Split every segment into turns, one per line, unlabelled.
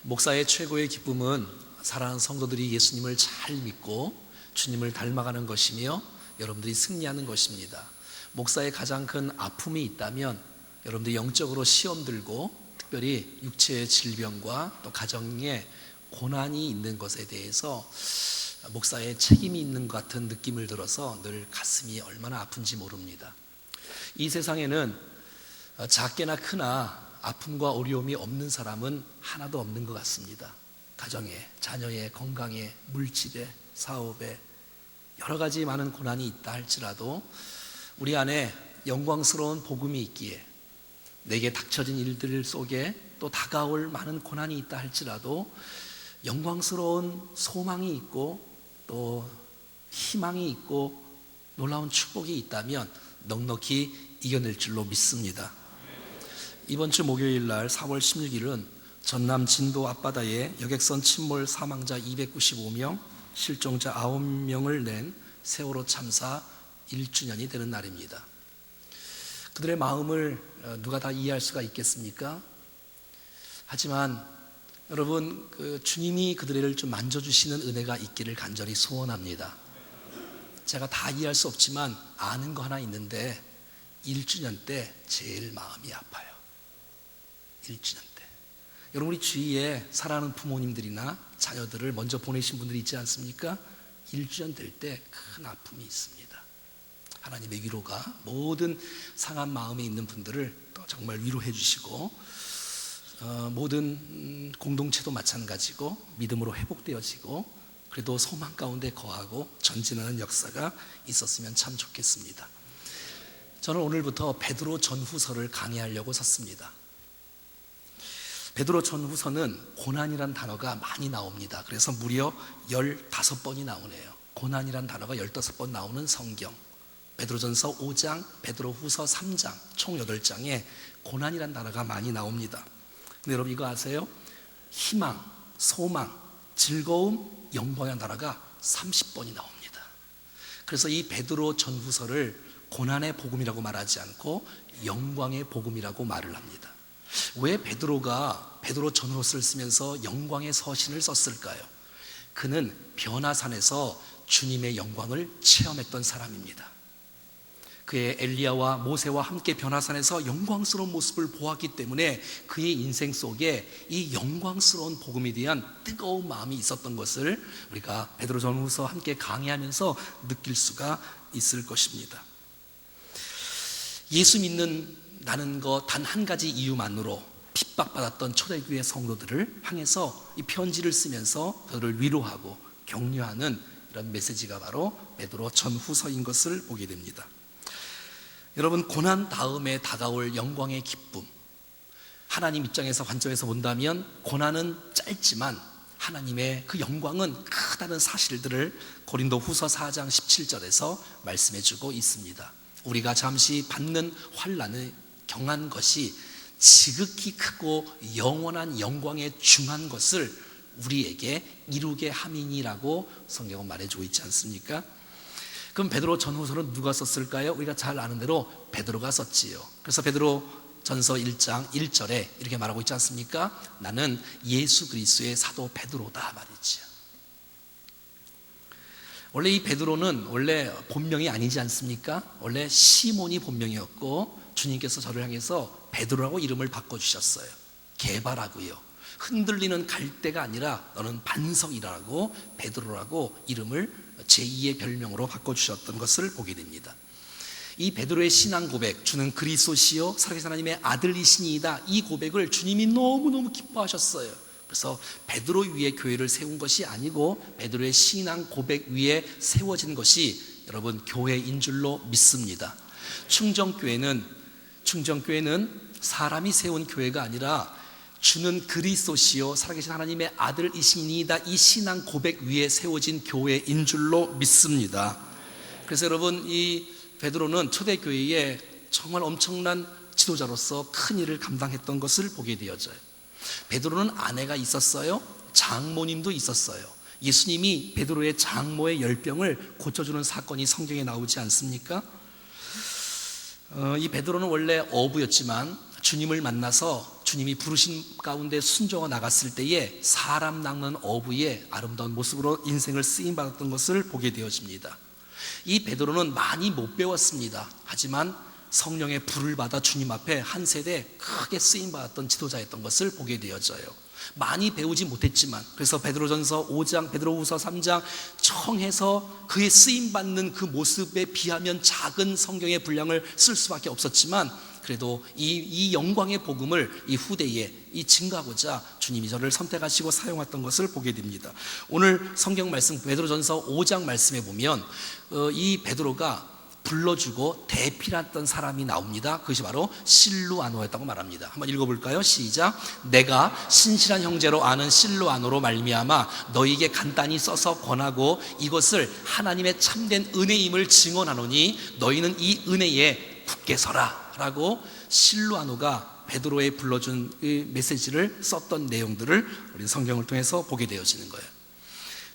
목사의 최고의 기쁨은 사랑하는 성도들이 예수님을 잘 믿고 주님을 닮아가는 것이며 여러분들이 승리하는 것입니다. 목사의 가장 큰 아픔이 있다면 여러분들이 영적으로 시험 들고 특별히 육체의 질병과 또 가정에 고난이 있는 것에 대해서 목사의 책임이 있는 것 같은 느낌을 들어서 늘 가슴이 얼마나 아픈지 모릅니다. 이 세상에는 작게나 크나 아픔과 어려움이 없는 사람은 하나도 없는 것 같습니다. 가정에, 자녀의 건강에, 물질에, 사업에 여러 가지 많은 고난이 있다 할지라도 우리 안에 영광스러운 복음이 있기에 내게 닥쳐진 일들 속에 또 다가올 많은 고난이 있다 할지라도 영광스러운 소망이 있고 또 희망이 있고 놀라운 축복이 있다면 넉넉히 이겨낼 줄로 믿습니다. 이번 주 목요일 날 4월 16일은 전남 진도 앞바다에 여객선 침몰 사망자 295명, 실종자 9명을 낸 세월호 참사 1주년이 되는 날입니다. 그들의 마음을 누가 다 이해할 수가 있겠습니까? 하지만 여러분, 주님이 그들을 좀 만져주시는 은혜가 있기를 간절히 소원합니다. 제가 다 이해할 수 없지만 아는 거 하나 있는데 1주년 때 제일 마음이 아파요. 1주년 때 여러분, 우리 주위에 사랑하는 부모님들이나 자녀들을 먼저 보내신 분들이 있지 않습니까? 1주년 될 때 큰 아픔이 있습니다. 하나님의 위로가 모든 상한 마음에 있는 분들을 또 정말 위로해 주시고 모든 공동체도 마찬가지고 믿음으로 회복되어지고 그래도 소망 가운데 거하고 전진하는 역사가 있었으면 참 좋겠습니다. 저는 오늘부터 베드로 전후서를 강의하려고 섰습니다. 베드로 전후서는 고난이란 단어가 많이 나옵니다. 그래서 무려 15번이 나오네요. 고난이란 단어가 15번 나오는 성경. 베드로전서 5장, 베드로후서 3장, 총 8장에 고난이란 단어가 많이 나옵니다. 근데 여러분 이거 아세요? 희망, 소망, 즐거움, 영광이라는 단어가 30번이 나옵니다. 그래서 이 베드로 전후서를 고난의 복음이라고 말하지 않고 영광의 복음이라고 말을 합니다. 왜 베드로가 베드로 전후서를 쓰면서 영광의 서신을 썼을까요? 그는 변화산에서 주님의 영광을 체험했던 사람입니다. 그의 엘리야와 모세와 함께 변화산에서 영광스러운 모습을 보았기 때문에 그의 인생 속에 이 영광스러운 복음에 대한 뜨거운 마음이 있었던 것을 우리가 베드로 전후서 함께 강의하면서 느낄 수가 있을 것입니다. 예수 믿는다는 것 단 한 가지 이유만으로 핍박받았던 초대교회 성도들을 향해서 이 편지를 쓰면서 그들을 위로하고 격려하는 이런 메시지가 바로 베드로 전후서인 것을 보게 됩니다. 여러분, 고난 다음에 다가올 영광의 기쁨, 하나님 입장에서 관점에서 본다면 고난은 짧지만 하나님의 그 영광은 크다는 사실들을 고린도후서 4장 17절에서 말씀해 주고 있습니다. 우리가 잠시 받는 환난을 경한 것이 지극히 크고 영원한 영광에 중한 것을 우리에게 이루게 함이니라고 성경은 말해주고 있지 않습니까? 그럼 베드로 전후서는 누가 썼을까요? 우리가 잘 아는 대로 베드로가 썼지요. 그래서 베드로 전서 1장 1절에 이렇게 말하고 있지 않습니까? 나는 예수 그리스도의 사도 베드로다 말이지요. 원래 이 베드로는 원래 본명이 아니지 않습니까? 원래 시몬이 본명이었고 주님께서 저를 향해서 베드로라고 이름을 바꿔주셨어요. 개바라고요. 흔들리는 갈대가 아니라 너는 반석이라고 베드로라고 이름을 제2의 별명으로 바꿔주셨던 것을 보게 됩니다. 이 베드로의 신앙 고백, 주는 그리스도시요 살아계신 하나님의 아들이시니이다, 이 고백을 주님이 너무너무 기뻐하셨어요. 그래서 베드로 위에 교회를 세운 것이 아니고 베드로의 신앙 고백 위에 세워진 것이 여러분 교회인 줄로 믿습니다. 충정교회는 사람이 세운 교회가 아니라 주는 그리스도시요 살아계신 하나님의 아들이시니이다, 이 신앙 고백 위에 세워진 교회인 줄로 믿습니다. 그래서 여러분, 이 베드로는 초대교회에 정말 엄청난 지도자로서 큰 일을 감당했던 것을 보게 되어져요. 베드로는 아내가 있었어요. 장모님도 있었어요. 예수님이 베드로의 장모의 열병을 고쳐주는 사건이 성경에 나오지 않습니까? 이 베드로는 원래 어부였지만 주님을 만나서 주님이 부르신 가운데 순종하고 나갔을 때에 사람 낚는 어부의 아름다운 모습으로 인생을 쓰임받았던 것을 보게 되어집니다. 이 베드로는 많이 못 배웠습니다. 하지만 성령의 불을 받아 주님 앞에 한 세대 크게 쓰임받았던 지도자였던 것을 보게 되어져요. 많이 배우지 못했지만, 그래서 베드로전서 5장, 베드로후서 3장 청해서 그의 쓰임받는 그 모습에 비하면 작은 성경의 분량을 쓸 수밖에 없었지만, 그래도 이 영광의 복음을 이 후대에 증가하고자 주님이 저를 선택하시고 사용했던 것을 보게 됩니다. 오늘 성경 말씀 베드로전서 5장 말씀에 보면 이 베드로가 불러주고 대필했던 사람이 나옵니다. 그것이 바로 실루아노였다고 말합니다. 한번 읽어볼까요? 시작. 내가 신실한 형제로 아는 실루아노로 말미암아 너희에게 간단히 써서 권하고 이것을 하나님의 참된 은혜임을 증언하노니 너희는 이 은혜에 굳게 서라 라고 실루아노가 베드로에 불러준 이 메시지를 썼던 내용들을 우리 성경을 통해서 보게 되어지는 거예요.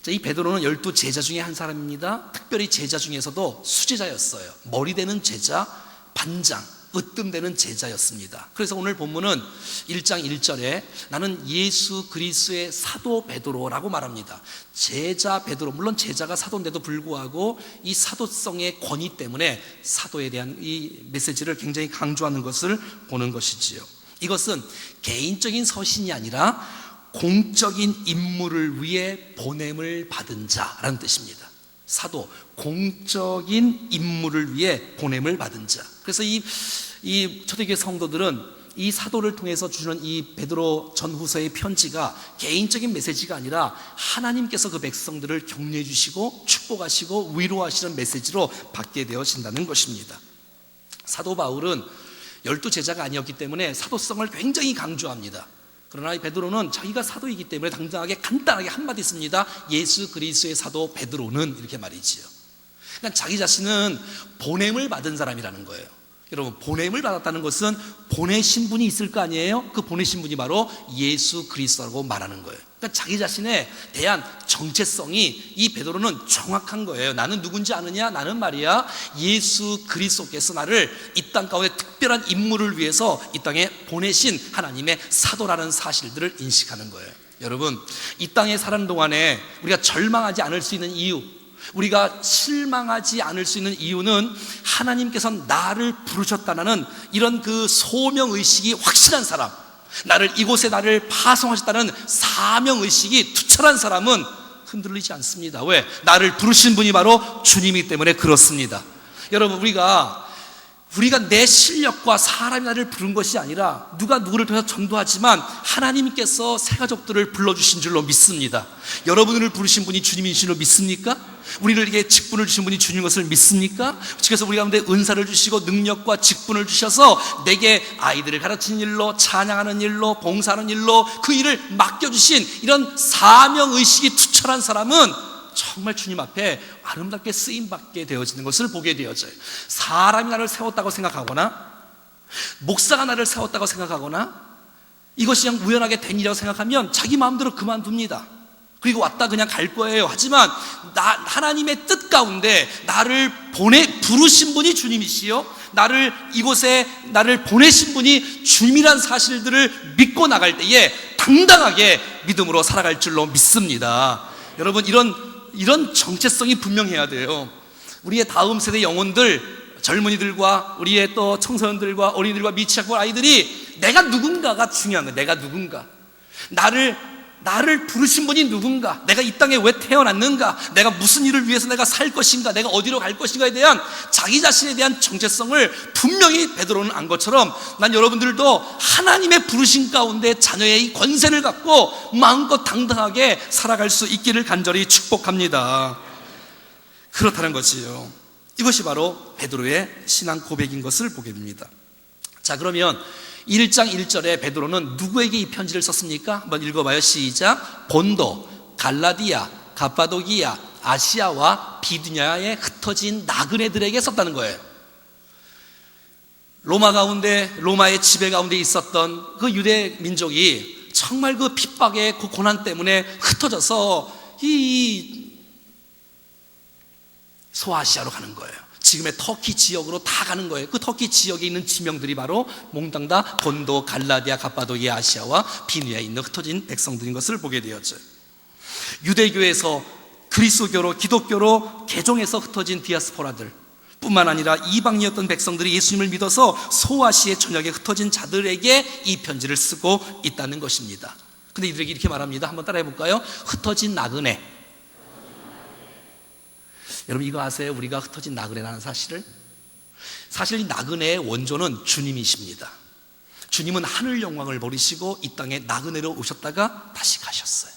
이 베드로는 12 제자 중에 한 사람입니다. 특별히 제자 중에서도 수제자였어요. 머리 되는 제자, 반장, 으뜸되는 제자였습니다. 그래서 오늘 본문은 1장 1절에 나는 예수 그리스도의 사도 베드로라고 말합니다. 제자 베드로, 물론 제자가 사도인데도 불구하고 이 사도성의 권위 때문에 사도에 대한 이 메시지를 굉장히 강조하는 것을 보는 것이지요. 이것은 개인적인 서신이 아니라 공적인 임무를 위해 보냄을 받은 자라는 뜻입니다. 사도, 공적인 임무를 위해 보냄을 받은 자. 그래서 이 초대교회 성도들은 이 사도를 통해서 주는 이 베드로 전후서의 편지가 개인적인 메시지가 아니라 하나님께서 그 백성들을 격려해 주시고 축복하시고 위로하시는 메시지로 받게 되어진다는 것입니다. 사도 바울은 12 제자가 아니었기 때문에 사도성을 굉장히 강조합니다. 그러나 이 베드로는 자기가 사도이기 때문에 당당하게 간단하게 한마디 씁니다. 예수 그리스도의 사도 베드로는, 이렇게 말이지요. 그러니까 자기 자신은 보냄을 받은 사람이라는 거예요. 여러분, 보냄을 받았다는 것은 보내신 분이 있을 거 아니에요? 그 보내신 분이 바로 예수 그리스도라고 말하는 거예요. 그러니까 자기 자신에 대한 정체성이 이 베드로는 정확한 거예요. 나는 누군지 아느냐? 나는 말이야 예수 그리스도께서 나를 이 땅 가운데 특별한 임무를 위해서 이 땅에 보내신 하나님의 사도라는 사실들을 인식하는 거예요. 여러분, 이 땅에 사는 동안에 우리가 절망하지 않을 수 있는 이유, 우리가 실망하지 않을 수 있는 이유는 하나님께서 나를 부르셨다는 이런 그 소명의식이 확실한 사람, 이곳에 나를 파송하셨다는 사명의식이 투철한 사람은 흔들리지 않습니다. 왜? 나를 부르신 분이 바로 주님이기 때문에 그렇습니다. 여러분, 우리가 내 실력과 사람이 나를 부른 것이 아니라 누가 누구를 통해서 전도하지만 하나님께서 새 가족들을 불러주신 줄로 믿습니다. 여러분을 부르신 분이 주님이신 줄로 믿습니까? 우리에게 직분을 주신 분이 주님 것을 믿습니까? 그래서 우리 가운데 은사를 주시고 능력과 직분을 주셔서 내게 아이들을 가르치는 일로, 찬양하는 일로, 봉사하는 일로 그 일을 맡겨주신 이런 사명의식이 투철한 사람은 정말 주님 앞에 아름답게 쓰임받게 되어지는 것을 보게 되어져요. 사람이 나를 세웠다고 생각하거나 목사가 나를 세웠다고 생각하거나 이것이 그냥 우연하게 된 일이라고 생각하면 자기 마음대로 그만둡니다. 그리고 왔다 그냥 갈 거예요. 하지만 하나님의 뜻 가운데 나를 부르신 분이 주님이시요, 이곳에 나를 보내신 분이 주님이란 사실들을 믿고 나갈 때에 당당하게 믿음으로 살아갈 줄로 믿습니다. 여러분, 이런 정체성이 분명해야 돼요. 우리의 다음 세대 영혼들, 젊은이들과 우리의 또 청소년들과 어린이들과 미취학부 아이들이 내가 누군가가 중요한 거예요. 내가 누군가, 나를 부르신 분이 누군가, 내가 이 땅에 왜 태어났는가, 내가 무슨 일을 위해서 내가 살 것인가, 내가 어디로 갈 것인가에 대한 자기 자신에 대한 정체성을 분명히 베드로는 안 것처럼 난 여러분들도 하나님의 부르신 가운데 자녀의 이 권세를 갖고 마음껏 당당하게 살아갈 수 있기를 간절히 축복합니다. 그렇다는 것이요. 이것이 바로 베드로의 신앙 고백인 것을 보게 됩니다. 자, 그러면 1장 1절에 베드로는 누구에게 이 편지를 썼습니까? 한번 읽어봐요. 시작. 본도, 갈라디아, 갑바도기아, 아시아와 비두냐에 흩어진 나그네들에게 썼다는 거예요. 로마의 지배 가운데 있었던 그 유대 민족이 정말 그 핍박의 그 고난 때문에 흩어져서 이 소아시아로 가는 거예요. 지금의 터키 지역으로 다 가는 거예요. 그 터키 지역에 있는 지명들이 바로 몽땅 다 본도, 갈라디아, 갑바도기아, 아시아와 비누야에 있는 흩어진 백성들인 것을 보게 되었죠. 유대교에서 그리스도교로, 기독교로 개종해서 흩어진 디아스포라들 뿐만 아니라 이방인이었던 백성들이 예수님을 믿어서 소아시아 전역에 흩어진 자들에게 이 편지를 쓰고 있다는 것입니다. 근데 이들에게 이렇게 말합니다. 한번 따라해 볼까요? 흩어진 나그네. 여러분 이거 아세요? 우리가 흩어진 나그네라는 사실을? 사실 이 나그네의 원조는 주님이십니다. 주님은 하늘 영광을 버리시고 이 땅에 나그네로 오셨다가 다시 가셨어요.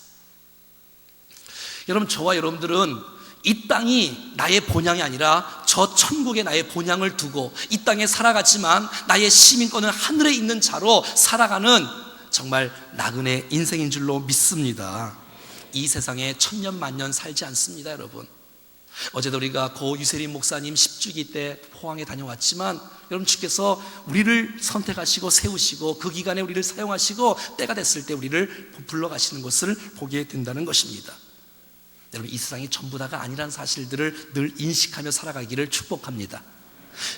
여러분 저와 여러분들은 이 땅이 나의 본향이 아니라 저 천국에 나의 본향을 두고 이 땅에 살아갔지만 나의 시민권은 하늘에 있는 자로 살아가는 정말 나그네 인생인 줄로 믿습니다. 이 세상에 천년 만년 살지 않습니다, 여러분. 어제도 우리가 고 유세린 목사님 10주기 때 포항에 다녀왔지만 여러분 주께서 우리를 선택하시고 세우시고 그 기간에 우리를 사용하시고 때가 됐을 때 우리를 불러가시는 것을 보게 된다는 것입니다. 여러분 이 세상이 전부 다가 아니란 사실들을 늘 인식하며 살아가기를 축복합니다.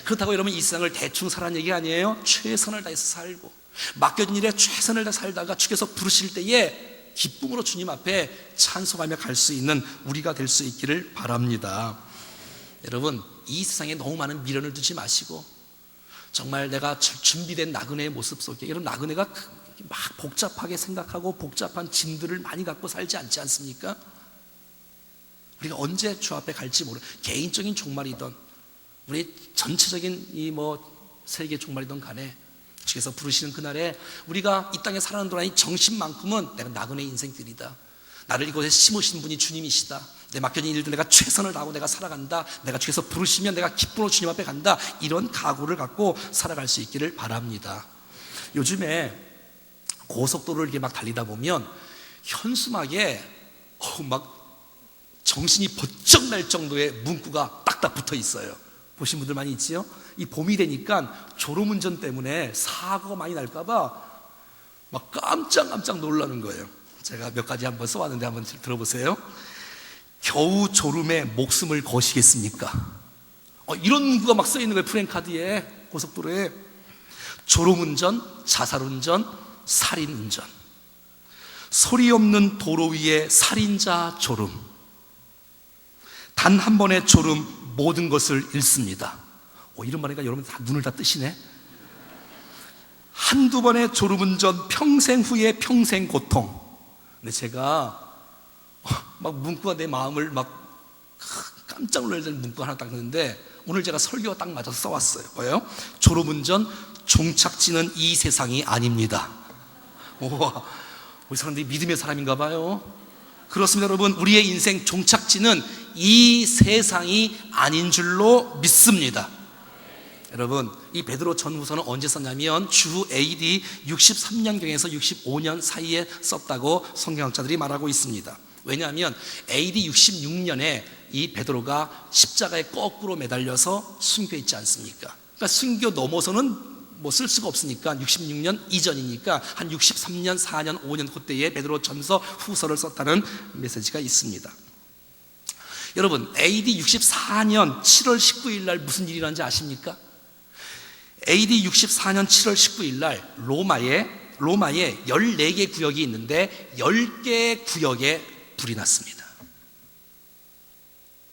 그렇다고 여러분 이 세상을 대충 살라는 얘기 아니에요. 최선을 다해서 살고 맡겨진 일에 최선을 다해 살다가 주께서 부르실 때에 기쁨으로 주님 앞에 찬송하며 갈 수 있는 우리가 될 수 있기를 바랍니다. 여러분 이 세상에 너무 많은 미련을 두지 마시고 정말 내가 준비된 나그네의 모습 속에, 여러분 나그네가 막 복잡하게 생각하고 복잡한 짐들을 많이 갖고 살지 않지 않습니까? 우리가 언제 주 앞에 갈지 모르는 개인적인 종말이든 우리 전체적인 이 세계 종말이든 간에 주께서 부르시는 그날에 우리가 이 땅에 살아가는 동안 이 정신만큼은 내가 나그네 인생들이다. 나를 이곳에 심으신 분이 주님이시다. 내 맡겨진 일들 내가 최선을 다하고 내가 살아간다. 내가 주께서 부르시면 내가 기쁨으로 주님 앞에 간다. 이런 각오를 갖고 살아갈 수 있기를 바랍니다. 요즘에 고속도로를 이렇게 막 달리다 보면 현수막에 막 정신이 번쩍 날 정도의 문구가 딱딱 붙어 있어요. 보신 분들 많이 있지요? 이 봄이 되니까 졸음운전 때문에 사고가 많이 날까봐 막 깜짝 놀라는 거예요. 제가 몇 가지 한번 써왔는데 한번 들어보세요. 겨우 졸음에 목숨을 거시겠습니까? 이런 문구가 막 써 있는 거예요. 프랜카드에, 고속도로에. 졸음운전, 자살운전, 살인운전. 소리 없는 도로 위에 살인자 졸음. 단 한 번의 졸음 모든 것을 잃습니다. 이런 말이니까 여러분 다 눈을 다 뜨시네. 한두 번의 졸음운전 평생 후에 평생 고통. 근데 제가 막 문구가 내 마음을 막 깜짝 놀랄 문구 하나 딱 넣는데 오늘 제가 설교가 딱 맞아서 써왔어요. 뭐예요? 졸음운전 종착지는 이 세상이 아닙니다. 우리 사람들이 믿음의 사람인가 봐요. 그렇습니다, 여러분. 우리의 인생 종착지는 이 세상이 아닌 줄로 믿습니다. 여러분 이 베드로 전후서는 언제 썼냐면 주 AD 63년경에서 65년 사이에 썼다고 성경학자들이 말하고 있습니다. 왜냐하면 AD 66년에 이 베드로가 십자가에 거꾸로 매달려서 순교했지 않습니까? 그러니까 순교 넘어서는 쓸 수가 없으니까 66년 이전이니까 한 63년, 4년, 5년 그때에 베드로 전서 후서를 썼다는 메시지가 있습니다. 여러분 AD 64년 7월 19일 날 무슨 일이 일어난지 아십니까? AD 64년 7월 19일 날 로마에 14개 구역이 있는데 10개 구역에 불이 났습니다.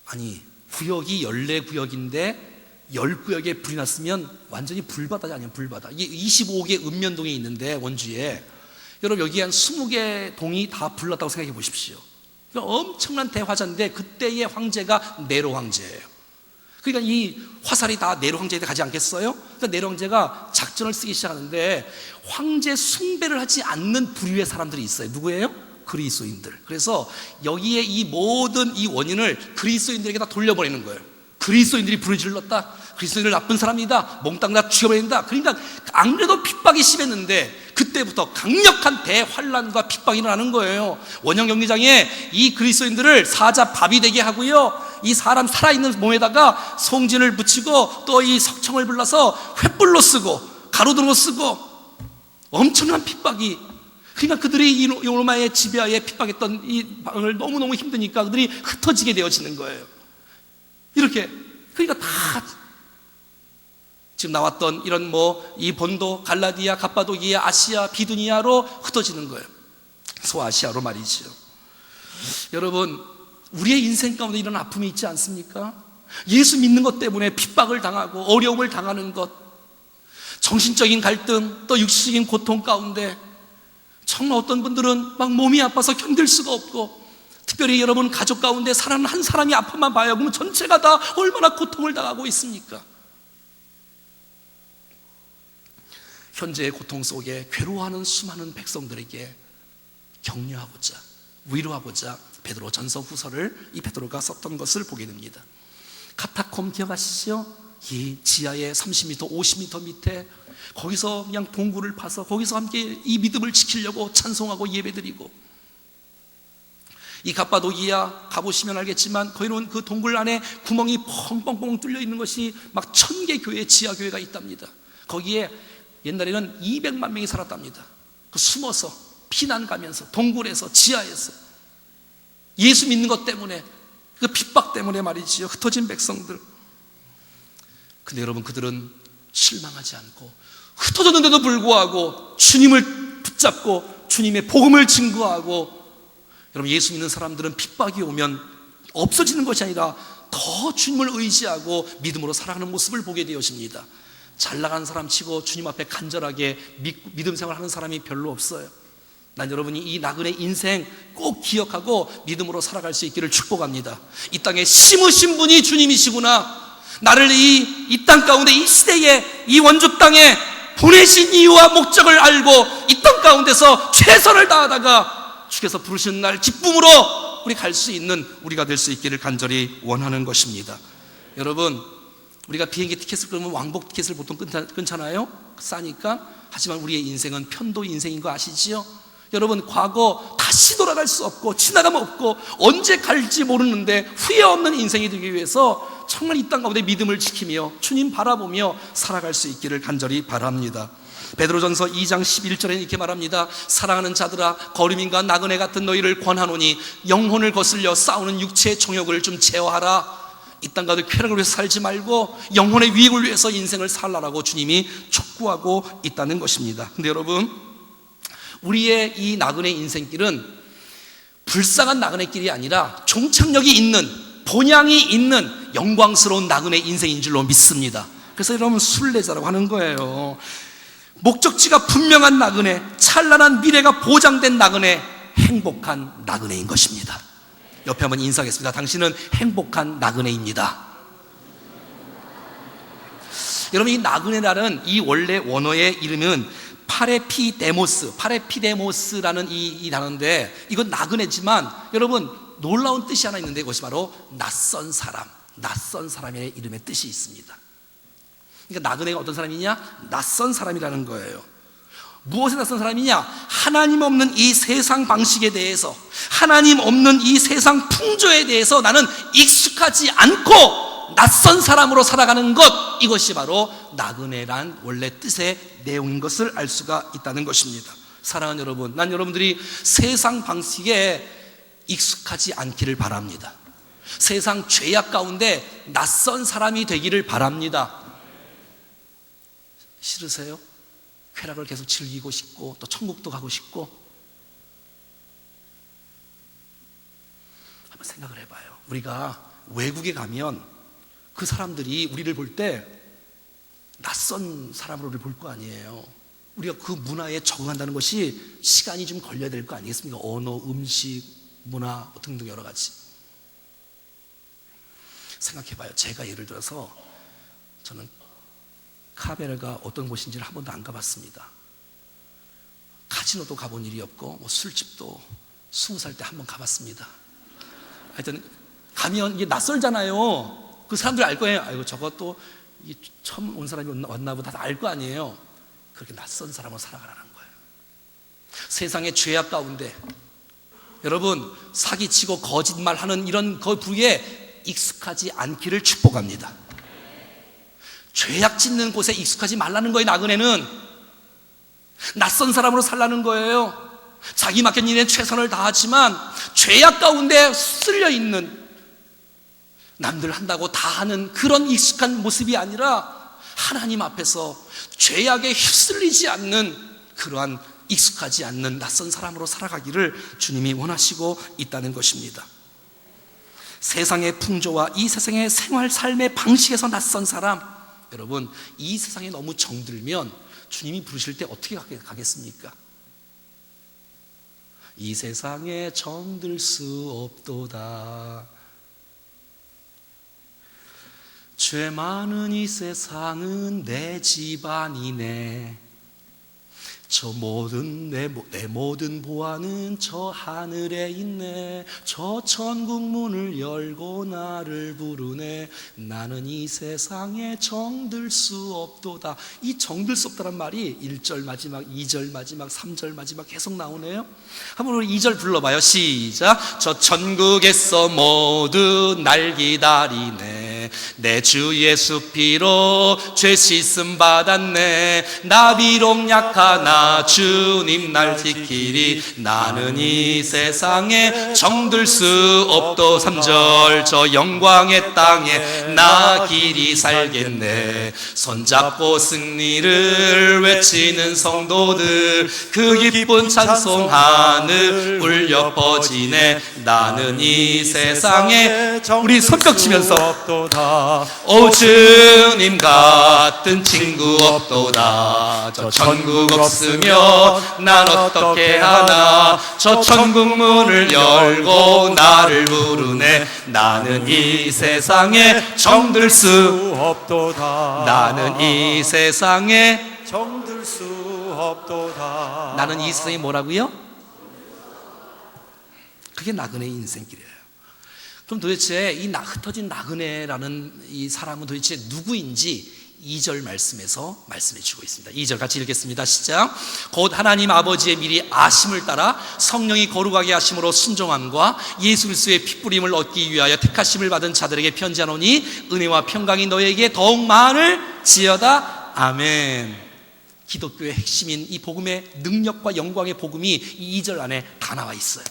아니 구역이 14구역인데 10구역에 불이 났으면 완전히 불바다지 아니에요. 불바다. 이게 25개 읍면동이 있는데 원주에 여러분 여기 한 20개 동이 다 불났다고 생각해 보십시오. 엄청난 대화자인데 그때의 황제가 네로 황제예요. 그러니까 이 화살이 다 네로 황제한테 가지 않겠어요? 그러니까 네로 황제가 작전을 쓰기 시작하는데 황제 숭배를 하지 않는 부류의 사람들이 있어요. 누구예요? 그리스도인들. 그래서 여기에 이 모든 이 원인을 그리스도인들에게 다 돌려버리는 거예요. 그리스도인들이 불을 질렀다. 그리스도인들 나쁜 사람이다. 몽땅 다 죽여버린다. 그러니까 안 그래도 핍박이 심했는데 그때부터 강력한 대환란과 핍박이 일어나는 거예요. 원형 경기장에 이 그리스도인들을 사자 밥이 되게 하고요. 이 사람 살아있는 몸에다가 송진을 붙이고 또 이 석청을 불러서 횃불로 쓰고 가로등으로 쓰고 엄청난 핍박이. 그러니까 그들이 이 로마의 지배하에 핍박했던 이 방을 너무너무 힘드니까 그들이 흩어지게 되어지는 거예요. 이렇게 그러니까 다 지금 나왔던 이런 이 본도, 갈라디아, 갑바도기아, 아시아, 비두니아로 흩어지는 거예요. 소아시아로 말이죠. 여러분, 우리의 인생 가운데 이런 아픔이 있지 않습니까? 예수 믿는 것 때문에 핍박을 당하고 어려움을 당하는 것, 정신적인 갈등, 또 육신적인 고통 가운데 정말 어떤 분들은 막 몸이 아파서 견딜 수가 없고, 특별히 여러분 가족 가운데 사랑하는 한 사람이 아픔만 봐요. 그러면 전체가 다 얼마나 고통을 당하고 있습니까? 현재의 고통 속에 괴로워하는 수많은 백성들에게 격려하고자, 위로하고자 베드로 전서 후서를 이 베드로가 썼던 것을 보게 됩니다. 카타콤 기억하시죠? 이 지하에 30m, 50m 밑에 거기서 그냥 동굴을 파서 거기서 함께 이 믿음을 지키려고 찬송하고 예배드리고, 이 갑바도기아 가보시면 알겠지만 거기는 그 동굴 안에 구멍이 펑펑펑 뚫려 있는 것이 막 1000개 교회, 지하교회가 있답니다. 거기에 옛날에는 200만 명이 살았답니다. 그 숨어서 피난 가면서 동굴에서, 지하에서 예수 믿는 것 때문에, 그 핍박 때문에 말이지요, 흩어진 백성들. 근데 여러분, 그들은 실망하지 않고 흩어졌는데도 불구하고 주님을 붙잡고 주님의 복음을 증거하고, 여러분, 예수 믿는 사람들은 핍박이 오면 없어지는 것이 아니라 더 주님을 의지하고 믿음으로 살아가는 모습을 보게 되어집니다. 잘 나가는 사람 치고 주님 앞에 간절하게 믿음 생활하는 사람이 별로 없어요. 난 여러분이 이 나그네 인생 꼭 기억하고 믿음으로 살아갈 수 있기를 축복합니다. 이 땅에 심으신 분이 주님이시구나, 나를 이 땅 가운데, 이 시대에, 이 원주 땅에 보내신 이유와 목적을 알고 이 땅 가운데서 최선을 다하다가 주께서 부르시는 날 기쁨으로 우리 갈 수 있는 우리가 될 수 있기를 간절히 원하는 것입니다. 여러분, 우리가 비행기 티켓을 끊으면 왕복 티켓을 보통 끊잖아요. 싸니까. 하지만 우리의 인생은 편도 인생인 거 아시지요? 여러분, 과거 다시 돌아갈 수 없고 지나가면 없고 언제 갈지 모르는데 후회 없는 인생이 되기 위해서 정말 이 땅 가운데 믿음을 지키며 주님 바라보며 살아갈 수 있기를 간절히 바랍니다. 베드로전서 2장 11절에 이렇게 말합니다. 사랑하는 자들아, 거류민과 나그네 같은 너희를 권하노니 영혼을 거슬려 싸우는 육체의 정욕을 좀 제어하라. 이 땅 가운데 쾌락을 위해서 살지 말고 영혼의 유익을 위해서 인생을 살라라고 주님이 촉구하고 있다는 것입니다. 근데 여러분, 우리의 이 나그네 인생길은 불쌍한 나그네 길이 아니라 종착역이 있는, 본향이 있는 영광스러운 나그네 인생인 줄로 믿습니다. 그래서 여러분, 순례자라고 하는 거예요. 목적지가 분명한 나그네, 찬란한 미래가 보장된 나그네, 행복한 나그네인 것입니다. 옆에 한번 인사하겠습니다. 당신은 행복한 나그네입니다. 여러분, 이 나그네라는 이 원래 원어의 이름은 파레피데모스라는 이 단어인데, 이건 나그네지만 여러분, 놀라운 뜻이 하나 있는데, 그것이 바로 낯선 사람의 이름의 뜻이 있습니다. 그러니까 나그네가 어떤 사람이냐? 낯선 사람이라는 거예요. 무엇에 낯선 사람이냐? 하나님 없는 이 세상 방식에 대해서, 하나님 없는 이 세상 풍조에 대해서 나는 익숙하지 않고 낯선 사람으로 살아가는 것, 이것이 바로 나그네란 원래 뜻의 내용인 것을 알 수가 있다는 것입니다. 사랑하는 여러분, 난 여러분들이 세상 방식에 익숙하지 않기를 바랍니다. 세상 죄악 가운데 낯선 사람이 되기를 바랍니다. 싫으세요? 쾌락을 계속 즐기고 싶고 또 천국도 가고 싶고? 한번 생각을 해봐요. 우리가 외국에 가면 그 사람들이 우리를 볼 때 낯선 사람으로 우리를 볼 거 아니에요. 우리가 그 문화에 적응한다는 것이 시간이 좀 걸려야 될 거 아니겠습니까? 언어, 음식, 문화 등등 여러 가지. 생각해봐요. 제가 예를 들어서 저는 카베르가 어떤 곳인지를 한 번도 안 가봤습니다. 카지노도 가본 일이 없고 술집도 20살 때 한 번 가봤습니다. 하여튼 가면 이게 낯설잖아요. 그 사람들 알 거예요. 아이고, 저것도 처음 온 사람이 왔나 보다 알 거 아니에요. 그렇게 낯선 사람으로 살아가라는 거예요. 세상의 죄악 가운데 여러분, 사기치고 거짓말하는 이런 그 부류에 익숙하지 않기를 축복합니다. 죄악 짓는 곳에 익숙하지 말라는 거예요. 나그네는 낯선 사람으로 살라는 거예요. 자기 맡긴 일에 최선을 다하지만 죄악 가운데 쓸려 있는, 남들 한다고 다 하는 그런 익숙한 모습이 아니라 하나님 앞에서 죄악에 휩쓸리지 않는 그러한 익숙하지 않는 낯선 사람으로 살아가기를 주님이 원하시고 있다는 것입니다. 세상의 풍조와 이 세상의 생활 삶의 방식에서 낯선 사람, 여러분, 이 세상에 너무 정들면 주님이 부르실 때 어떻게 가겠습니까? 이 세상에 정들 수 없도다. 죄 많은 이 세상은 내 집안이네. 저 모든 내 모든 보안은 저 하늘에 있네. 저 천국 문을 열고 나를 부르네. 나는 이 세상에 정들 수 없도다. 이 정들 수 없다는 말이 1절 마지막, 2절 마지막, 3절 마지막 계속 나오네요. 한번 우리 2절 불러봐요. 시작. 저 천국에서 모두 날 기다리네. 내 주 예수 피로 죄 씻음 받았네. 나 비록 약하나 주님 날 지키리. 나는 이 세상에 정들 수 없도. 3절. 저 영광의 땅에 나 길이 살겠네. 손잡고 승리를 외치는 성도들, 그 기쁜 찬송 하늘 울려 퍼지네. 나는 이 세상에 우리 손뼉 치면서 오 주님 같은 친구 없도다. 저 천국 없으면 난 어떻게 하나. 저 천국 문을 열고 나를 부르네. 나는 이 세상에 정들 수 없도다. 나는 이 세상에 정들 수 없도다. 나는 이 세상에 뭐라고요? 그게 나그네의 인생길이에요. 그럼 도대체 이 흩어진 나그네라는 이 사람은 도대체 누구인지 2절 말씀에서 말씀해 주고 있습니다. 2절 같이 읽겠습니다. 시작. 곧 하나님 아버지의 미리 아심을 따라 성령이 거룩하게 하심으로 순종함과 예수 그리스도의 핏부림을 얻기 위하여 택하심을 받은 자들에게 편지하노니 은혜와 평강이 너에게 더욱 많을지어다. 아멘. 기독교의 핵심인 이 복음의 능력과 영광의 복음이 이 2절 안에 다 나와 있어요.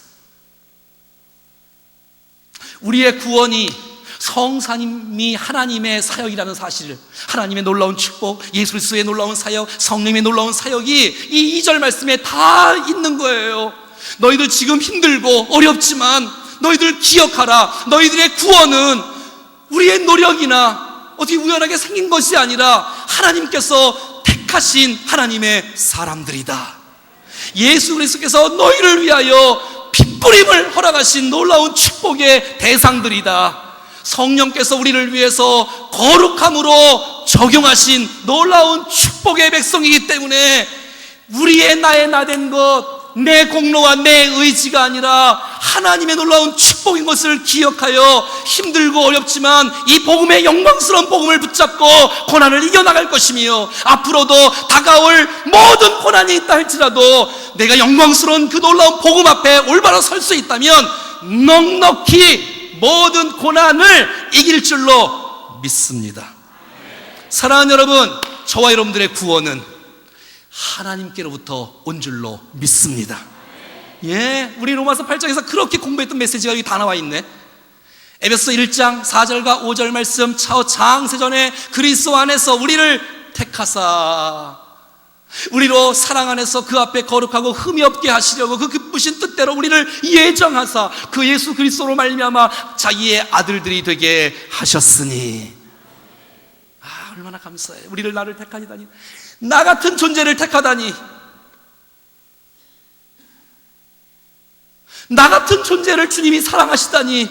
우리의 구원이 성사님이 하나님의 사역이라는 사실, 하나님의 놀라운 축복, 예수 그리스도의 놀라운 사역, 성령의 놀라운 사역이 이 2절 말씀에 다 있는 거예요. 너희들 지금 힘들고 어렵지만 너희들 기억하라. 너희들의 구원은 우리의 노력이나 어떻게 우연하게 생긴 것이 아니라 하나님께서 택하신 하나님의 사람들이다. 예수 그리스도께서 너희를 위하여 핏부림을 허락하신 놀라운 축복의 대상들이다. 성령께서 우리를 위해서 거룩함으로 적용하신 놀라운 축복의 백성이기 때문에 우리의 나의 나된 것, 내 공로와 내 의지가 아니라 하나님의 놀라운 축복인 것을 기억하여 힘들고 어렵지만 이 복음의 영광스러운 복음을 붙잡고 고난을 이겨나갈 것이며, 앞으로도 다가올 모든 고난이 있다 할지라도 내가 영광스러운 그 놀라운 복음 앞에 올바로 설 수 있다면 넉넉히 모든 고난을 이길 줄로 믿습니다. 사랑하는 여러분, 저와 여러분들의 구원은 하나님께로부터 온 줄로 믿습니다. 예, 우리 로마서 8장에서 그렇게 공부했던 메시지가 여기 다 나와 있네. 에베소 1장 4절과 5절 말씀, 차후 장세전에 그리스도 안에서 우리를 택하사 우리로 사랑 안에서 그 앞에 거룩하고 흠이 없게 하시려고 그 기쁘신 뜻대로 우리를 예정하사 그 예수 그리스도로 말미암아 자기의 아들들이 되게 하셨으니. 아, 얼마나 감사해. 우리를 나를 택하시다니, 나 같은 존재를 택하다니, 나 같은 존재를 주님이 사랑하시다니,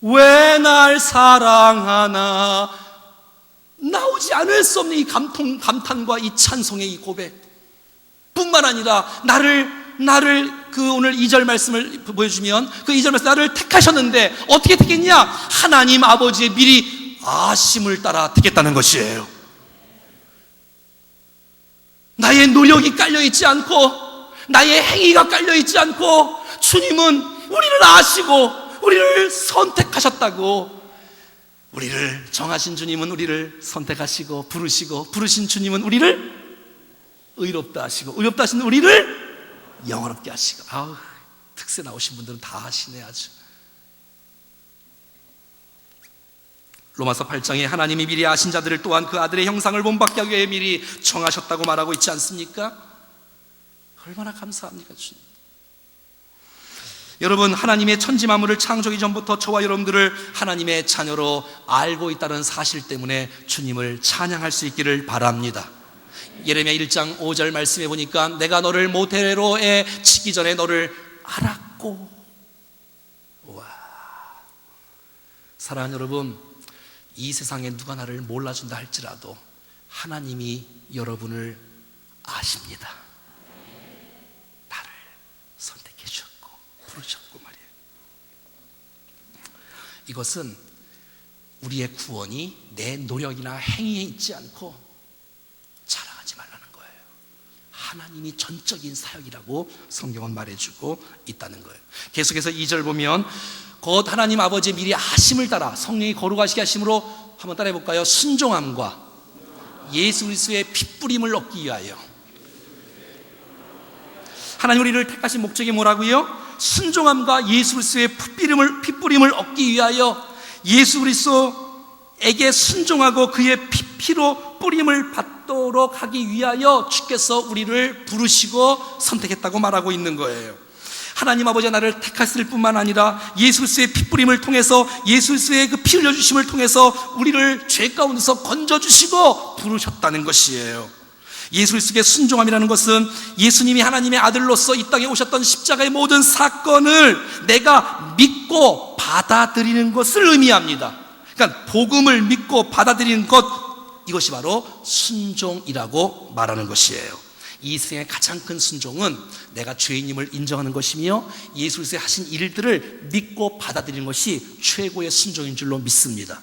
왜 날 사랑하나. 나오지 않을 수 없는 이 감탄과 이 찬송의 이 고백 뿐만 아니라 나를 그 오늘 2절 말씀을 보여주면 그 2절 말씀, 나를 택하셨는데 어떻게 택했냐? 하나님 아버지의 미리 아심을 따라 택했다는 것이에요. 나의 노력이 깔려있지 않고 나의 행위가 깔려있지 않고 주님은 우리를 아시고 우리를 선택하셨다고. 우리를 정하신 주님은 우리를 선택하시고 부르시고, 부르신 주님은 우리를 의롭다 하시고, 의롭다 하신 우리를 영원롭게 하시고. 아우, 특세 나오신 분들은 다 하시네. 아주 로마서 8장에 하나님이 미리 아신 자들을 또한 그 아들의 형상을 본받게 하기 위해 미리 정하셨다고 말하고 있지 않습니까? 얼마나 감사합니까, 주님. 여러분, 하나님의 천지 만물을 창조하기 전부터 저와 여러분들을 하나님의 자녀로 알고 있다는 사실 때문에 주님을 찬양할 수 있기를 바랍니다. 예레미야 1장 5절 말씀해 보니까 내가 너를 모태로에 치기 전에 너를 알았고. 와, 사랑하는 여러분, 이 세상에 누가 나를 몰라준다 할지라도 하나님이 여러분을 아십니다. 나를 선택해 주셨고 부르셨고 말이에요. 이것은 우리의 구원이 내 노력이나 행위에 있지 않고 자랑하지 말라는 거예요. 하나님이 전적인 사역이라고 성경은 말해주고 있다는 거예요. 계속해서 2절 보면 곧 하나님 아버지의 미리 아심을 따라 성령이 거룩하시게 하심으로, 한번 따라해 볼까요? 순종함과 예수 그리스도의 핏뿌림을 얻기 위하여. 하나님 우리를 택하신 목적이 뭐라고요? 순종함과 예수 그리스도의 핏뿌림을 얻기 위하여 예수 그리스도에게 순종하고 그의 피로 뿌림을 받도록 하기 위하여 주께서 우리를 부르시고 선택했다고 말하고 있는 거예요. 하나님 아버지가 나를 택하실 뿐만 아니라 예수 그리스도의 핏뿌림을 통해서, 예수 그리스도의 그 피 흘려주심을 통해서 우리를 죄 가운데서 건져주시고 부르셨다는 것이에요. 예수 그리스도의 순종함이라는 것은 예수님이 하나님의 아들로서 이 땅에 오셨던 십자가의 모든 사건을 내가 믿고 받아들이는 것을 의미합니다. 그러니까 복음을 믿고 받아들이는 것, 이것이 바로 순종이라고 말하는 것이에요. 이 세상의 가장 큰 순종은 내가 죄인임을 인정하는 것이며 예수 그리스도의 하신 일들을 믿고 받아들이는 것이 최고의 순종인 줄로 믿습니다.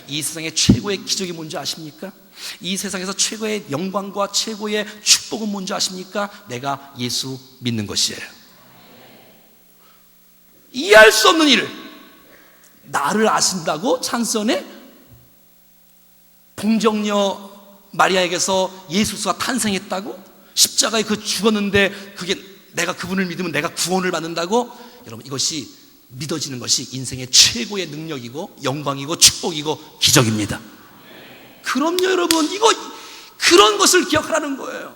이 세상의 최고의 기적이 뭔지 아십니까? 이 세상에서 최고의 영광과 최고의 축복은 뭔지 아십니까? 내가 예수 믿는 것이에요. 이해할 수 없는 일, 나를 아신다고 창세전에 봉정녀 마리아에게서 예수가 탄생했다고? 십자가에 그 죽었는데 그게 내가 그분을 믿으면 내가 구원을 받는다고? 여러분, 이것이 믿어지는 것이 인생의 최고의 능력이고 영광이고 축복이고 기적입니다. 그럼요, 여러분. 그런 것을 기억하라는 거예요.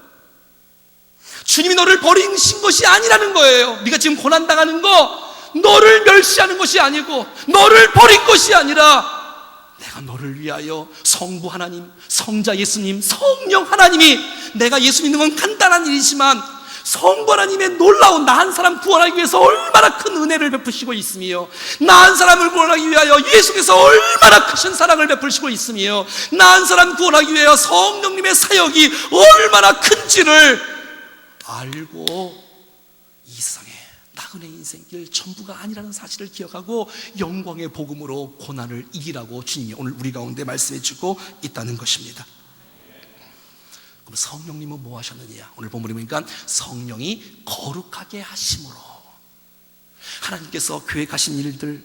주님이 너를 버리신 것이 아니라는 거예요. 네가 지금 고난당하는 거 너를 멸시하는 것이 아니고 너를 버린 것이 아니라 내가 너를 위하여 성부 하나님, 성자 예수님, 성령 하나님이, 내가 예수 믿는 건 간단한 일이지만 성부 하나님의 놀라운 나 한 사람 구원하기 위해서 얼마나 큰 은혜를 베푸시고 있으며, 나 한 사람을 구원하기 위하여 예수께서 얼마나 크신 사랑을 베푸시고 있으며, 나 한 사람 구원하기 위하여 성령님의 사역이 얼마나 큰지를 알고 이 세상에 나그네 인생길 전부가 아니라는 사실을 기억하고 영광의 복음으로 고난을 이기라고 주님이 오늘 우리 가운데 말씀해 주고 있다는 것입니다. 그럼 성령님은 뭐 하셨느냐? 오늘 본문에 보니까 성령이 거룩하게 하심으로, 하나님께서 계획하신 일들,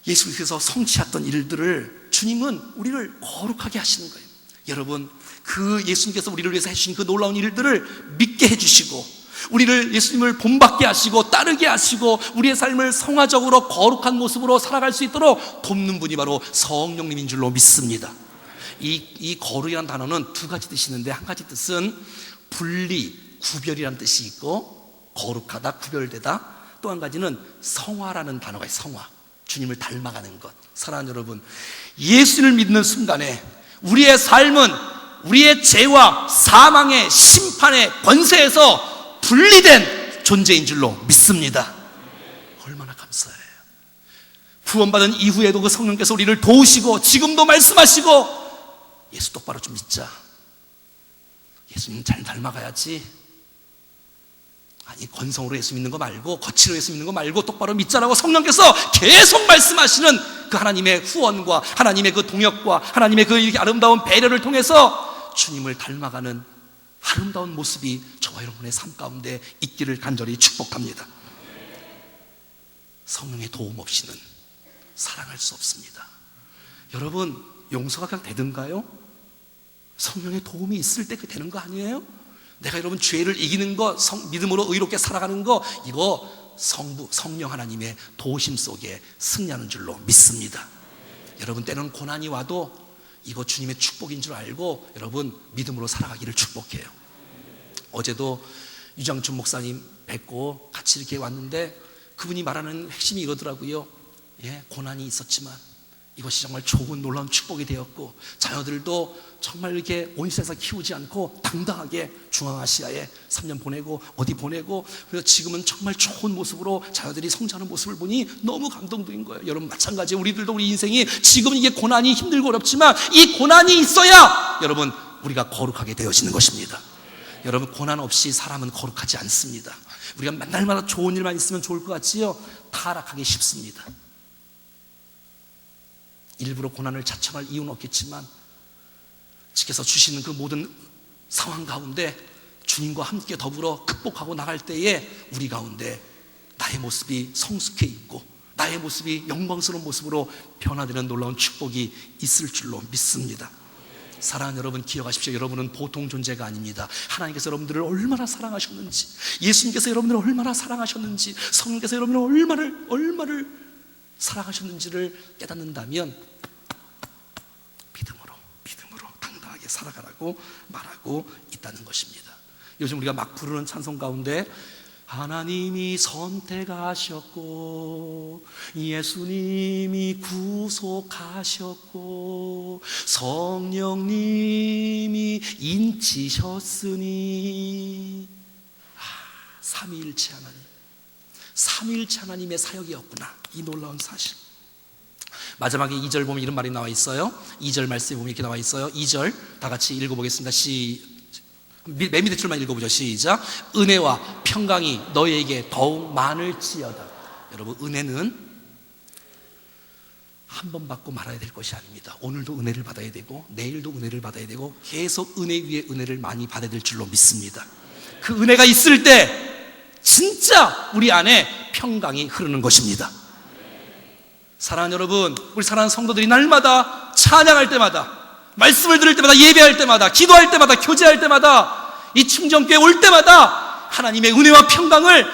예수께서 성취했던 일들을 주님은 우리를 거룩하게 하시는 거예요. 여러분, 그 예수님께서 우리를 위해서 해주신 그 놀라운 일들을 믿게 해주시고 우리를, 예수님을 본받게 하시고 따르게 하시고 우리의 삶을 성화적으로 거룩한 모습으로 살아갈 수 있도록 돕는 분이 바로 성령님인 줄로 믿습니다. 이 거룩이라는 단어는 두 가지 뜻이 있는데, 한 가지 뜻은 분리, 구별이라는 뜻이 있고, 거룩하다, 구별되다. 또 한 가지는 성화라는 단어가 있어요. 성화, 주님을 닮아가는 것. 사랑하는 여러분, 예수를 믿는 순간에 우리의 삶은 우리의 죄와 사망의 심판의 권세에서 분리된 존재인 줄로 믿습니다. 얼마나 감사해요. 구원받은 이후에도 그 성령께서 우리를 도우시고 지금도 말씀하시고, 예수 똑바로 좀 믿자, 예수님 잘 닮아가야지, 아니 건성으로 예수 믿는 거 말고 거치로 예수 믿는 거 말고 똑바로 믿자라고 성령께서 계속 말씀하시는 그 하나님의 후원과 하나님의 그 동역과 하나님의 그 이렇게 아름다운 배려를 통해서 주님을 닮아가는 아름다운 모습이 저와 여러분의 삶 가운데 있기를 간절히 축복합니다. 성령의 도움 없이는 사랑할 수 없습니다. 여러분, 용서가 그냥 되든가요? 성령의 도움이 있을 때 그 되는 거 아니에요? 내가 여러분 죄를 이기는 거, 믿음으로 의롭게 살아가는 거, 이거 성령 하나님의 도우심 속에 승리하는 줄로 믿습니다. 여러분 때는 고난이 와도 이거 주님의 축복인 줄 알고 여러분 믿음으로 살아가기를 축복해요. 어제도 유장춘 목사님 뵙고 같이 이렇게 왔는데 그분이 말하는 핵심이 이러더라고요. 고난이 있었지만 이것이 정말 좋은 놀라운 축복이 되었고 자녀들도 정말 이렇게 온실에서 키우지 않고 당당하게 중앙아시아에 3년 보내고 어디 보내고 그래서 지금은 정말 좋은 모습으로 자녀들이 성장하는 모습을 보니 너무 감동적인 거예요. 여러분 마찬가지 우리들도 우리 인생이 지금 이게 고난이 힘들고 어렵지만 이 고난이 있어야 여러분 우리가 거룩하게 되어지는 것입니다. 여러분 고난 없이 사람은 거룩하지 않습니다. 우리가 날마다 좋은 일만 있으면 좋을 것 같지요? 타락하기 쉽습니다. 일부러 고난을 자청할 이유는 없겠지만 주께서 주시는 그 모든 상황 가운데 주님과 함께 더불어 극복하고 나갈 때에 우리 가운데 나의 모습이 성숙해 있고 나의 모습이 영광스러운 모습으로 변화되는 놀라운 축복이 있을 줄로 믿습니다. 사랑하는 여러분 기억하십시오. 여러분은 보통 존재가 아닙니다. 하나님께서 여러분들을 얼마나 사랑하셨는지, 예수님께서 여러분들을 얼마나 사랑하셨는지, 성령께서 여러분을 얼마를 사랑하셨는지를 깨닫는다면 믿음으로 당당하게 살아가라고 말하고 있다는 것입니다. 요즘 우리가 막 부르는 찬송 가운데 하나님이 선택하셨고 예수님이 구속하셨고 성령님이 인치셨으니 삼위일체 하나님, 삼위일체 하나님의 사역이었구나, 이 놀라운 사실. 마지막에 2절 보면 이런 말이 나와 있어요. 2절 말씀에 보면 이렇게 나와 있어요. 2절 다 같이 읽어보겠습니다. 맨 밑에 줄만 읽어보죠. 시작. 은혜와 평강이 너희에게 더욱 많을지어다. 여러분 은혜는 한 번 받고 말아야 될 것이 아닙니다. 오늘도 은혜를 받아야 되고 내일도 은혜를 받아야 되고 계속 은혜 위에 은혜를 많이 받아야 될 줄로 믿습니다. 그 은혜가 있을 때 진짜 우리 안에 평강이 흐르는 것입니다. 사랑하는 여러분, 우리 사랑하는 성도들이 날마다 찬양할 때마다, 말씀을 들을 때마다, 예배할 때마다, 기도할 때마다, 교제할 때마다, 이 충정교회 올 때마다 하나님의 은혜와 평강을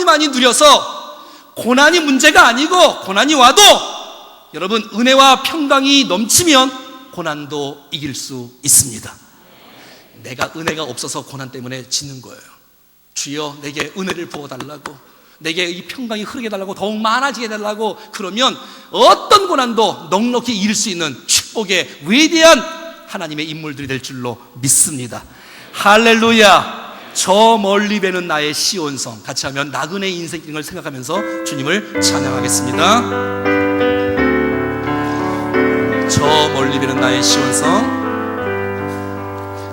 많이 누려서 고난이 문제가 아니고 고난이 와도 여러분 은혜와 평강이 넘치면 고난도 이길 수 있습니다. 내가 은혜가 없어서 고난 때문에 지는 거예요. 주여 내게 은혜를 부어달라고, 내게 이 평강이 흐르게 해달라고, 더욱 많아지게 해달라고. 그러면 어떤 고난도 넉넉히 이길 수 있는 축복의 위대한 하나님의 인물들이 될 줄로 믿습니다. 할렐루야. 저 멀리 배는 나의 시온성. 같이 하면 나그네 인생을 생각하면서 주님을 찬양하겠습니다. 저 멀리 배는 나의 시온성.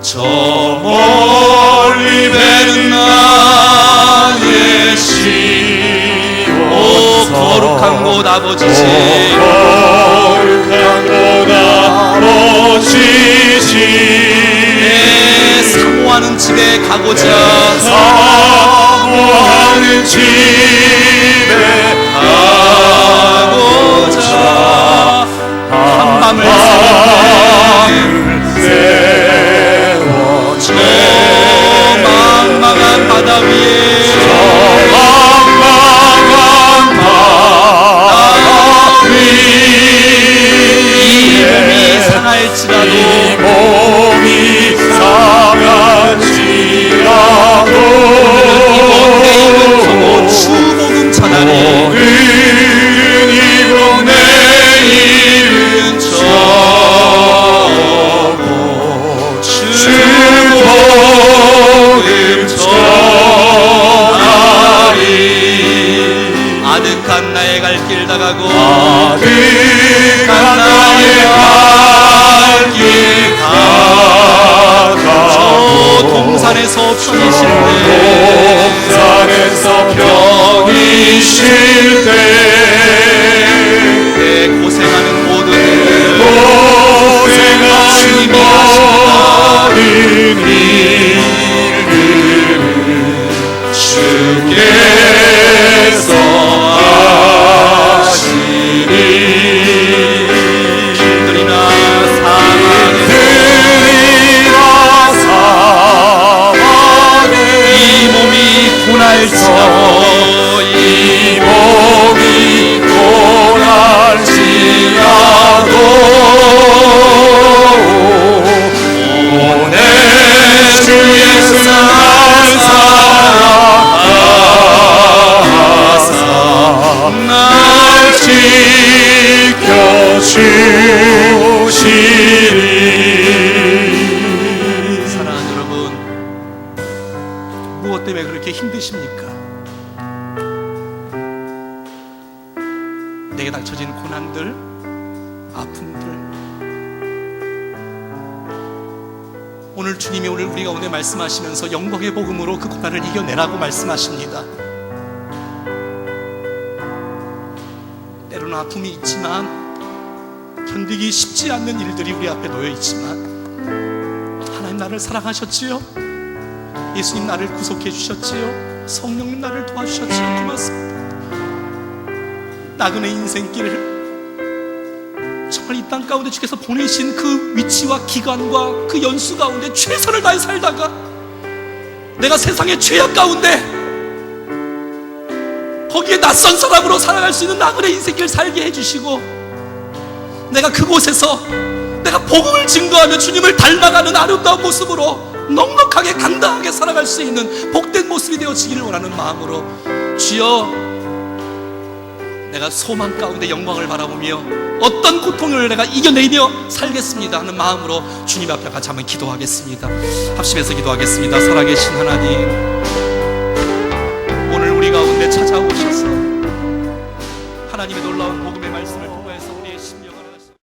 저 멀리 배는 나의 시온성. 오 거룩한 곳 아버지시,
거룩한 곳 아버지시,
내 사모하는 집에 가고자,
사모하는 집에
가고자 한밤을 세워 저 망망한 바다 위에,
저 망망한 바다 위에
이 몸이 상할지라도,
이 몸이 상할지라도
이곳에 입은 저곳 주복음 전하리.
오늘은 이곳 내일은 저곳 주복음 전하리. 아득한 나의 갈 길 다가고, 아득한 나의 갈 길 다가고,
동산에서 편히 쉴
동산에서 편히 쉴 때
때 고생하는 모든
고생하는 모든 일들을 주께서 하시니
힘들이나 사망에 이 몸이 고날지라도,
이 몸이 고날지라도
무엇 때문에 그렇게 힘드십니까? 내게 닥쳐진 고난들, 아픔들, 오늘 주님이 오늘 우리 가운데 말씀하시면서 영광의 복음으로 그 고난을 이겨내라고 말씀하십니다. 때로는 아픔이 있지만, 견디기 쉽지 않는 일들이 우리 앞에 놓여 있지만, 하나님 나를 사랑하셨지요? 예수님 나를 구속해 주셨지요? 성령님 나를 도와주셨지요? 고맙습니다. 나그네 인생길을 정말 이 땅 가운데 주께서 보내신 그 위치와 기간과 그 연수 가운데 최선을 다해 살다가 내가 세상의 죄악 가운데 거기에 낯선 사람으로 살아갈 수 있는 나그네 인생길 살게 해주시고, 내가 그곳에서 내가 복음을 증거하며 주님을 닮아가는 아름다운 모습으로 넉넉하게 당당하게 살아갈 수 있는 복된 모습이 되어지기를 원하는 마음으로, 주여 내가 소망 가운데 영광을 바라보며 어떤 고통을 내가 이겨내며 살겠습니다 하는 마음으로 주님 앞에 같이 한번 기도하겠습니다. 합심해서 기도하겠습니다. 살아계신 하나님, 오늘 우리 가운데 찾아오셔서 하나님의 놀라운